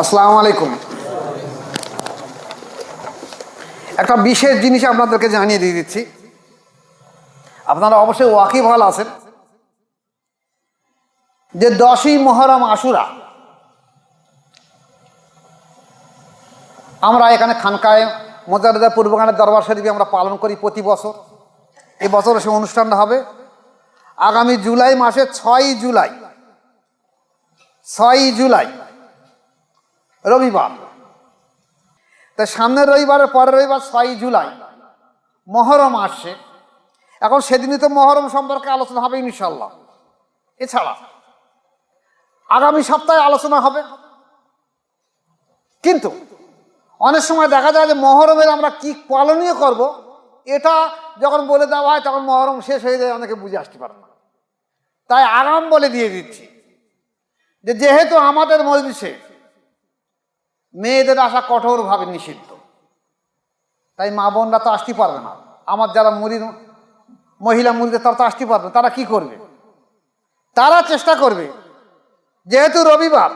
আসসালামু আলাইকুম। একটা বিশেষ জিনিস আপনাদেরকে জানিয়ে দিয়ে দিচ্ছি। আপনারা অবশ্যই ওয়াকিবহাল আছেন যে 10ই মুহররম আশুরা আমরা এখানে খানকায় মোজাদ্দেদা পূর্বখানের দরবার শরীফে আমরা পালন করি প্রতি বছর। এই বছর সে অনুষ্ঠানটা হবে আগামী জুলাই মাসে 6ই জুলাই রবিবার। তাই সামনের রবিবারের পরের রবিবার 6ই জুলাই মহরম আসছে। এখন সেদিনই তো মহরম সম্পর্কে আলোচনা হবে ইনশাল্লাহ। এছাড়া আগামী সপ্তাহে আলোচনা হবে। কিন্তু অনেক সময় দেখা যায় যে মহরমের আমরা কি পালনীয় করব, এটা যখন বলে দেওয়া হয় তখন মহরম শেষ হয়ে যায়, অনেকে বুঝে আসতে পারে না। তাই আগাম বলে দিয়ে দিচ্ছি যে যেহেতু আমাদের মজলিসে মেয়েদের আসা কঠোরভাবে নিষিদ্ধ, তাই মা বোনরা তো আসতে পারবে না। আমার যারা মহিলা মুরিদের তারা তো আসতে পারবে। তারা কি করবে? তারা চেষ্টা করবে, যেহেতু রবিবার,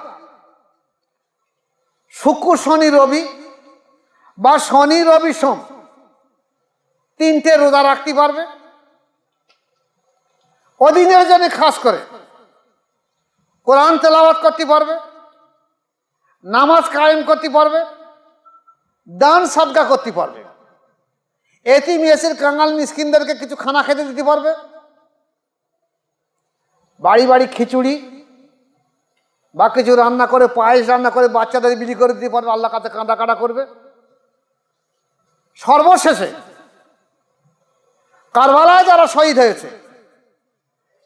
শুক্র শনি রবি বা শনি রবি সোম 3টে রোজা রাখতে পারবে। ওদিনের জন্য খাস করে কোরআন তেলাওয়াত করতে পারবে, নামাজ কায়েম করতে পারবে, দান সাদকা করতে পারবে, এতিম এসির কাঙ্গাল মিসকিনদেরকে কিছু খানা খেতে দিতে পারবে, বাড়ি বাড়ি খিচুড়ি বা কিছু রান্না করে পায়েস রান্না করে বাচ্চাদের বিলি করে দিতে পারবে, আল্লাহ কাছে কাঁদা কাটা করবে। সর্বশেষে কারবালায় যারা শহীদ হয়েছে,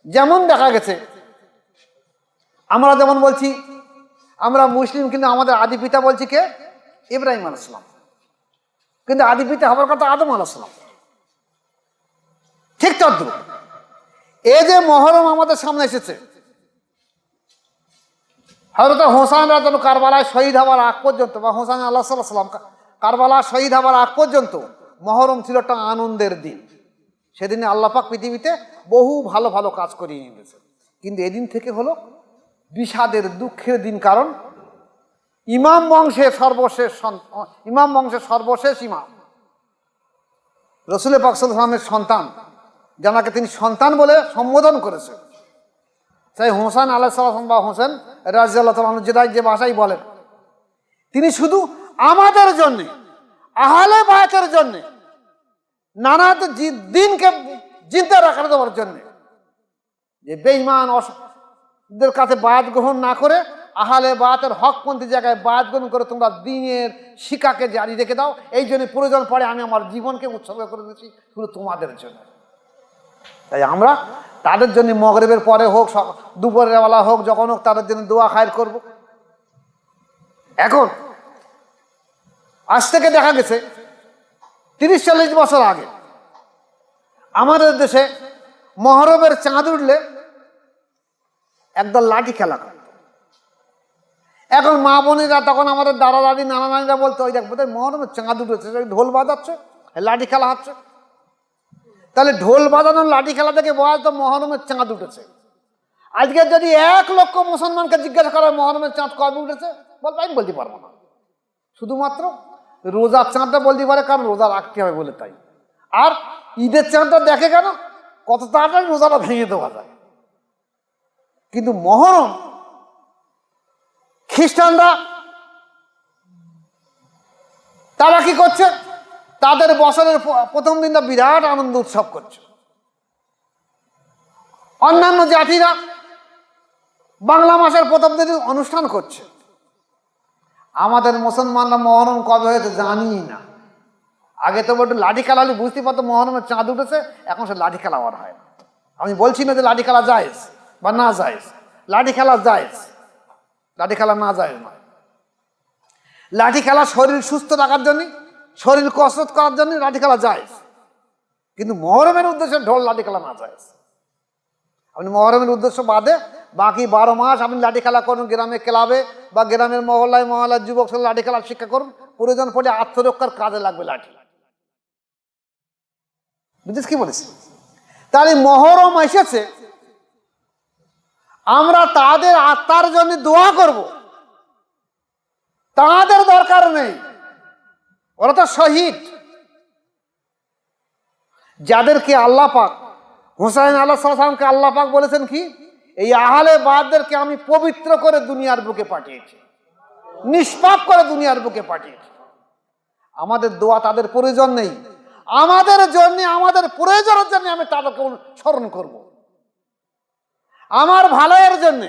যেমন দেখা গেছে, আমরা যেমন বলছি আমরা মুসলিম, কিন্তু আমাদের আদি পিতা বলছি কে? ইব্রাহিম আলাইহিস সালাম, কিন্তু আদি পিতা হবার কথা আদম আলাইহিস সালাম। ঠিক তদ্রুপ এই যে মহরম আমাদের সামনে এসেছে, হযরত হোসেন রাদিয়াল্লাহু কারবালায় শহীদ হওয়ার আগ পর্যন্ত, বা হোসেন আলাইহিস সালাম কারবালা শহীদ হওয়ার আগ পর্যন্ত মহরম ছিল একটা আনন্দের দিন। সেদিনে আল্লাহ পাক পৃথিবীতে বহু ভালো ভালো কাজ করিয়ে নিয়ে গেছে। কিন্তু এদিন থেকে হলো বিষাদের, দুঃখের দিন। কারণ ইমাম বংশের সর্বশেষ ইমাম রাসূল পাক সাল্লাল্লাহু আলাইহি ওয়াসাল্লামের সন্তান, যাকে তিনি সন্তান বলে সম্বোধন করেছে, সেই হোসেন আলাইহিস সালাম বা হোসেন রাদিয়াল্লাহু তাআলা আনহু যে ভাষাই বলেন, তিনি শুধু আমাদের জন্য, আহলে বায়তের জন্য, নানা দিনকে জিন্দা রাখার দেওয়ার জন্য, যে বেঈমান দের কাছে বায়াত গ্রহণ না করে আহলে বায়াতের হকপন্থী জায়গায় বায়াত গ্রহণ করে তোমরা দ্বীনের শিক্ষাকে জারি রেখে দাও। এই জন্য প্রয়োজন পড়ে আমি আমার জীবনকে উৎসর্গ করে দিয়েছি শুধু তোমাদের জন্য। তাই আমরা তাদের জন্য মাগরিবের পরে হোক, দুপুরের বেলা হোক, যখন হোক, তাদের জন্য দোয়া খায়ের করব। এখন আজ থেকে দেখা গেছে 30-40 বছর আগে আমাদের দেশে মহরমের চাঁদ উঠলে একদল লাঠি খেলা করত। এখন মা বোনেরা, তখন আমাদের দাদা দাদি নানা নানিরা বলতো, ওই দেখ বোধহয় মহরমের চাঁদ উঠেছে, ঢোল বাজাচ্ছে, লাঠি খেলা হচ্ছে। তাহলে ঢোল বাজানো লাঠি খেলা থেকে বলা তো মহরমের চাঁদ উঠেছে। আজকে যদি 1 লক্ষ মুসলমানকে জিজ্ঞাসা করা মহরমের চাঁদ কবে উঠেছে, বলবো আমি বলতে পারবো না। শুধুমাত্র রোজার চাঁদটা বলতে পারে, কারণ রোজা রাখতে হবে বলে। তাই আর ঈদের চাঁদটা দেখে কেন, কত তাড়াতাড়ি রোজাটা ভেঙে দেওয়া যায়। কিন্তু মহরম খ্রিস্টানরা তারা কি করছে, তাদের বছরের প্রথম দিনটা বিরাট আনন্দ উৎসব করছে। অন্যান্য জাতিরা বাংলা মাসের প্রথম দিন অনুষ্ঠান করছে। আমাদের মুসলমানরা মহরম কবে হয়েছে জানি না। আগে তো একটু লাঠি খেলা হলে বুঝতে পারতো মহরমের চাঁদ উঠেছে, এখন সে লাঠি খেলা আর হয় না। আমি বলছি না যে লাঠি খেলা জায়েজ বা না জায়েজ, লাঠি খেলা জায়েজ, লাঠি খেলা না জায়েজ নয়। লাঠি খেলা শরীর সুস্থ রাখার জন্য, শরীর কসরত করার জন্য লাঠি খেলা জায়েজ, কিন্তু মহরমের উদ্দেশ্যে ঢোল লাঠি খেলা না জায়েজ। আপনি মহরমের উদ্দেশ্য বাদে বাকি 12 মাস আপনি লাঠি খেলা করুন, গ্রামে ক্লাবে বা গ্রামের মহল্লায় যুবক সাথে লাঠি খেলার শিক্ষা করুন। প্রয়োজন পড়ে আত্মরক্ষার কাজে লাগবে লাঠি। বুঝিস কি বলিস? তাহলে মহরম এসেছে, আমরা তাদের আত্মার জন্য দোয়া করব তাদের দরকার নেই, ওরা তো শহীদ। যাদেরকে আল্লাহ পাক, হুসাইন আলাইহিস সালামকে আল্লাহ পাক বলেছেন কি, এই আহলে বাদদেরকে আমি পবিত্র করে দুনিয়ার বুকে পাঠিয়েছি, নিষ্পাপ করে দুনিয়ার বুকে পাঠিয়েছি। আমাদের দোয়া তাদের প্রয়োজন নেই, আমাদের জন্য, আমাদের প্রয়োজনের জন্য আমি তাদেরকে স্মরণ করব। আমার ভালোর জন্যে,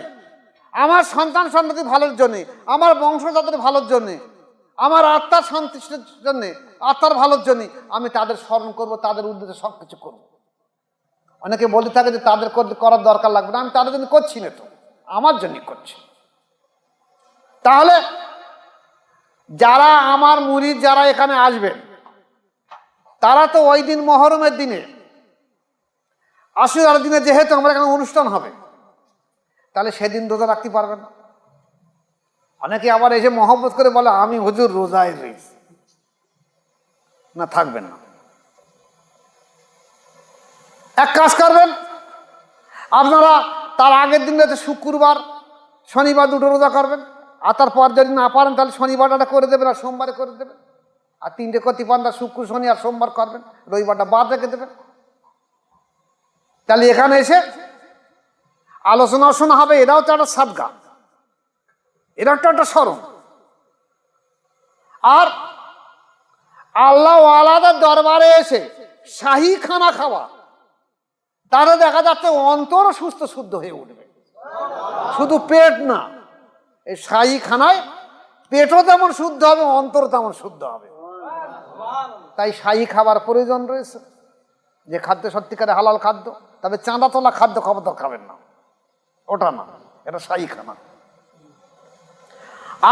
আমার সন্তান সন্ততি ভালোর জন্যে, আমার বংশজাতের ভালোর জন্যে, আমার আত্মার সন্তুষ্টির জন্যে, আত্মার ভালোর জন্যে আমি তাদের স্মরণ করব, তাদের উদ্দেশ্যে সব কিছু করবো। অনেকে বলে থাকে যে তাদের করার দরকার লাগবে না, আমি তাদের জন্য করছি না, তো আমার জন্যই করছি। তাহলে যারা আমার মুরিদ, যারা এখানে আসবেন, তারা তো ওই দিন মহরমের দিনে, আশুরার দিনে যেহেতু আমার এখানে অনুষ্ঠান হবে, তাহলে সেদিন রোজা রাখতে পারবেন না। অনেকে আবার এসে মহব্বত করে বলে আমি হুজুর রোজায় রয়েছি, না থাকবেন না। এক কাজ করবেন আপনারা, তার আগের দিন হচ্ছে শুক্রবার শনিবার দুটো রোজা করবেন, আর তারপর যদি না পারেন তাহলে শনিবারটা করে দেবেন আর সোমবারে করে দেবেন, আর তিনটে করতে পারেন না শুক্র শনি আর সোমবার করবেন, রবিবারটা বাদ রেখে দেবেন। তাহলে এখানে এসে আলোচনা শোনা হবে, এটাও তো একটা সাদগা, এটা একটা স্মরণ। আর আল্লাহ ওয়ালাদের দরবারে এসে শাহী খানা খাওয়া, তারা দেখা যাচ্ছে অন্তরও সুস্থ শুদ্ধ হয়ে উঠবে, শুধু পেট না, এই শাহী খানায় পেটও তেমন শুদ্ধ হবে, অন্তর তেমন শুদ্ধ হবে। তাই শাহী খাবার প্রয়োজন রয়েছে, যে খাদ্য সত্যিকারে হালাল খাদ্য। তবে চাঁদা তোলা খাদ্য খবরদার খাবেন না, ওটা না, এটা শাহী খানা।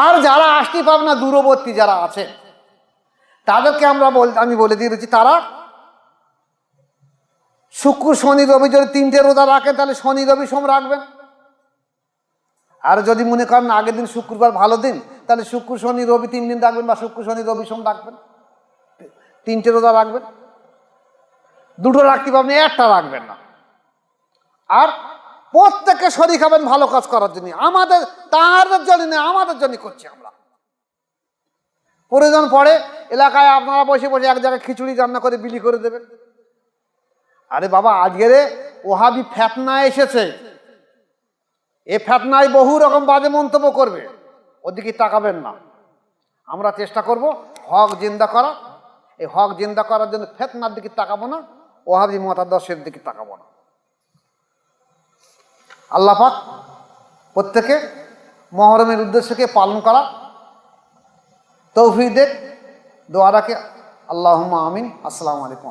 আর যারা আসতে পাবে না, দূরবর্তী যারা আছে, তাদেরকে আমি বলে দিয়েছি, তারা শুক্র শনি রবি যদি তিনটে রোজা রাখেন, তাহলে শনি রবি সোম রাখবেন। আর যদি মনে করেন আগের দিন শুক্রবার ভালো দিন, তাহলে শুক্র শনি রবি 3 দিন রাখবেন, বা শুক্র শনি রবি সোম রাখবেন, 3টে রোজা রাখবেন। দুটো রাখতে পারবেন, একটা রাখবেন না। আর প্রত্যেককে শরীর খাবেন ভালো কাজ করার জন্য, আমাদের তাদের জন্য নেই, আমাদের জন্য করছি আমরা। প্রয়োজন পড়ে এলাকায় আপনারা বসে বসে এক জায়গায় খিচুড়ি রান্না করে বিলি করে দেবেন। আরে বাবা, আজকের ওহাবি ফেতনা এসেছে, এ ফেতনায় বহু রকম বাজে মন্তব্য করবে, ওদিকে তাকাবেন না। আমরা চেষ্টা করব হক জিন্দা করা, এই হক জিন্দা করার জন্য ফেতনার দিকে তাকাবো না, ওহাবি মতাদর্শের দিকে তাকাবো না। আল্লাহ পাক প্রত্যেকে মহরমের উদ্দেশ্যকে পালন করা তৌফিক দেন, দোয়া রাখে। আল্লাহুম্মা আমিন। আসসালামু আলাইকুম।